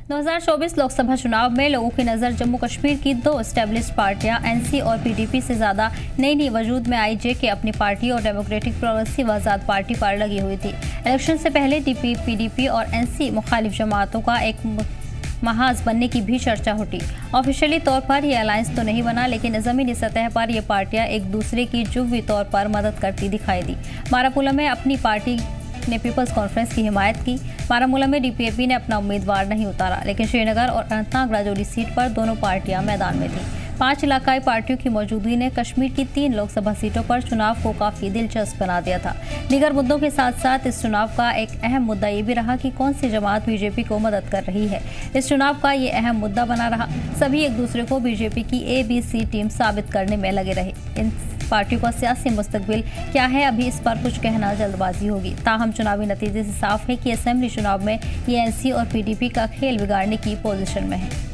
2024 लोकसभा चुनाव में लोगों की नज़र जम्मू कश्मीर की दो एस्टेब्लिश्ड पार्टियां एनसी और पीडीपी से ज़्यादा नई वजूद में आई, जेके अपनी पार्टी और डेमोक्रेटिक प्रोग्रेसिव आज़ाद पार्टी पर लगी हुई थी। इलेक्शन से पहले पीडीपी और एनसी मुखालिफ जमातों का एक महाज बनने की भी चर्चा उठी। ऑफिशियली तौर पर यह अलायंस तो नहीं बना, लेकिन ज़मीनी सतह पर ये पार्टियां एक दूसरे की जुज़वी तौर पर मदद करती दिखाई दी। बारामूला में अपनी पार्टी ने पीपल्स कॉन्फ्रेंस की हिमायत की। बारामूला में डीपीएपी ने अपना उम्मीदवार नहीं उतारा, लेकिन श्रीनगर और अनंतनाग राजौरी सीट पर दोनों पार्टियां मैदान में थीं। 5 इलाकाई पार्टियों की मौजूदगी ने कश्मीर की 3 लोकसभा सीटों पर चुनाव को काफी दिलचस्प बना दिया था। दीगर मुद्दों के साथ साथ इस चुनाव का एक अहम मुद्दा ये भी रहा कि कौन सी जमात बीजेपी को मदद कर रही है। इस चुनाव का ये अहम मुद्दा बना रहा। सभी एक दूसरे को बीजेपी की ABC टीम साबित करने में लगे रहे। इन पार्टियों का सियासी मुस्तकबिल क्या है, अभी इस पर कुछ कहना जल्दबाजी होगी। ताहम चुनावी नतीजे से साफ है कि असेंबली चुनाव में ये एनसी और पीडीपी का खेल बिगाड़ने की पोजीशन में है।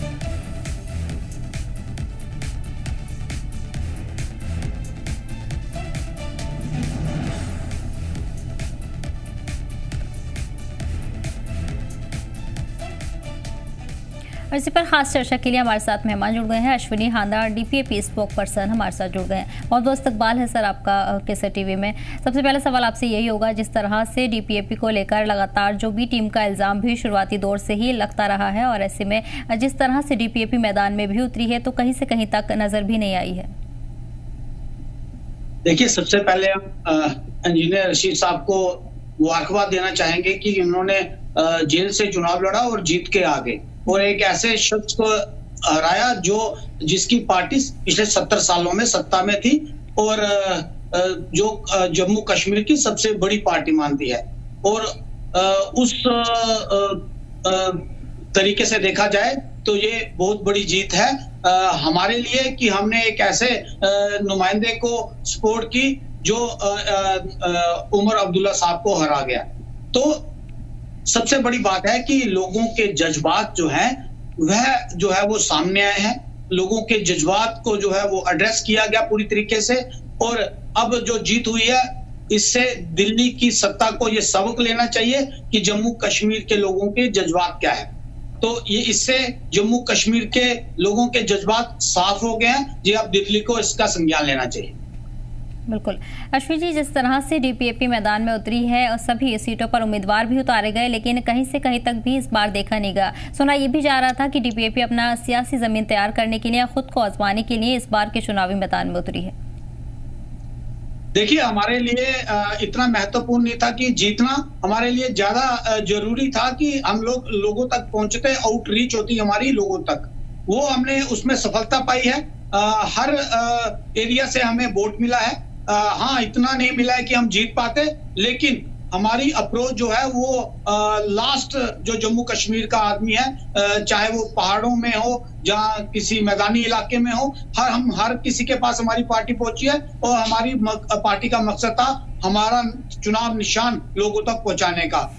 और इसी पर खास चर्चा के लिए हमारे साथ मेहमान जुड़ गए हैं। Ashwini Handa, DPAP spoke person हमारे साथ जुड़ गए हैं। बहुत बहुत इस्तकबाल है सर आपका केसर टीवी में। सबसे पहला सवाल आपसे यही होगा, जिस तरह से डीपीएपी को लेकर लगातार जो बी टीम का इल्ज़ाम भी शुरुआती दौर से ही लगता रहा है, और ऐसे में जिस तरह से डीपीएपी मैदान में भी उतरी है तो कहीं से कहीं तक नजर भी नहीं आई है। देखिए, सबसे पहले हम इंजीनियर रशीद साहब को मुबारकबाद देना चाहेंगे कि उन्होंने जेल से चुनाव लड़ा और जीत के आ गए और एक ऐसे शख्स को हराया जिसकी पार्टी पिछले 70 सालों में सत्ता में थी और जो जम्मू कश्मीर की सबसे बड़ी पार्टी मानती है। और उस तरीके से देखा जाए तो ये बहुत बड़ी जीत है हमारे लिए कि हमने एक ऐसे नुमाइंदे को सपोर्ट की जो उमर अब्दुल्ला साहब को हरा गया। तो सबसे बड़ी बात है कि लोगों के जज्बात जो है वो सामने आए हैं। लोगों के जज्बात को जो है वो एड्रेस किया गया पूरी तरीके से, और अब जो जीत हुई है इससे दिल्ली की सत्ता को ये सबक लेना चाहिए कि जम्मू कश्मीर के लोगों के जज्बात क्या है। तो ये इससे जम्मू कश्मीर के लोगों के जज्बात साफ हो गए हैं जी। अब दिल्ली को इसका संज्ञान लेना चाहिए। बिल्कुल अश्विनी जी, जिस तरह से डीपीएपी मैदान में उतरी है और सभी सीटों पर उम्मीदवार भी उतारे गए, लेकिन कहीं से कहीं तक भी इस बार देखा नहीं गया। सुना ये भी जा रहा था कि डीपीएपी अपना सियासी जमीन तैयार करने के लिए, खुद को आजमाने के लिए इस बार के चुनावी मैदान में उतरी है। देखिए, हमारे लिए इतना महत्वपूर्ण नहीं था कि जीतना, हमारे लिए ज्यादा जरूरी था कि हम लोगों तक पहुंचते, आउटरीच होती हमारी लोगों तक, वो हमने उसमें सफलता पाई है। हर एरिया से हमें वोट मिला है। हाँ, इतना नहीं मिला है कि हम जीत पाते, लेकिन हमारी अप्रोच जो है वो लास्ट जो जम्मू कश्मीर का आदमी है, चाहे वो पहाड़ों में हो, जहाँ किसी मैदानी इलाके में हो, हम हर किसी के पास हमारी पार्टी पहुंची है और हमारी पार्टी का मकसद था हमारा चुनाव निशान लोगों तक पहुंचाने का।